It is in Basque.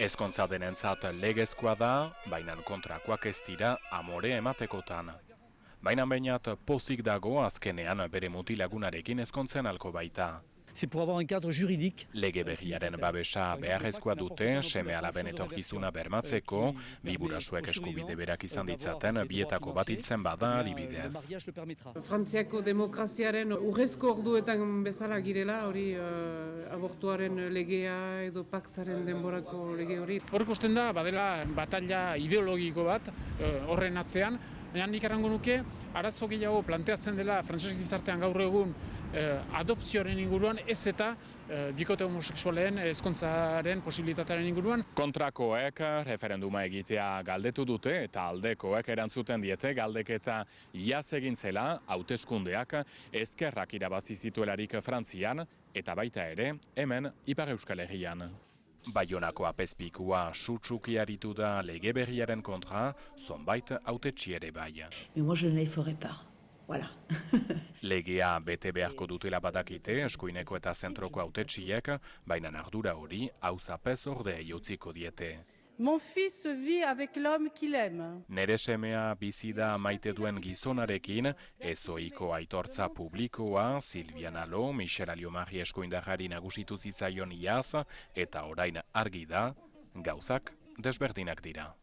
Ezkontza denentzat legezkoa da, baina kontrakoak ez dira amore ematekotan. Baina bainat pozik dago azkenean bere mutilagunarekin ezkontzen alko baita. C'est pour avoir un cadre juridique. Lege berriaren babesa beharrezkoa dute, seme alaben etorkizuna bermatzeko, bi burasuek eskubide berak izan ditzaten bietako bat hiltzen bada adibidez. Frantziako demokraziaren urrezko orduetan bezala girela, hori abortuaren legea edo paxaren denborako lege hori. Hor ikusten da, badela batalla ideologiko bat horren atzean, baina nik erango nuke, arazo gehiago planteatzen dela frantses gizartean gaur egun adopzioaren inguruan, ez eta bikote homosexualen ezkontzaren posibilitatearen inguruan. Kontrakoek referenduma egitea galdetu dute eta aldekoek erantzuten diete galdeketa iaz egin zela hauteskundeak ezkerrak irabazi zituelarik Frantzian eta baita ere hemen Ipar Euskal Herrian. Baionako apezpikua sutsuki aritu da lege berriaren kontra, zonbait hautetsi ere bai. Mais moi je ne les ferai pas. Voilà. Legea bete beharko dutela badakite eskuineko eta zentroko hautetsiek, baina ardura hori auzapez ordei utziko diete. Mon fils vit avec l'homme qu'il aime. Nere semea bizi da maite duen gizonarekin, ezoiko aitortza publikoa, Silvian Alo, Michel Aliomari eskuindarrari nagusitu zitzaion iaz, eta orain argi da, gauzak desberdinak dira.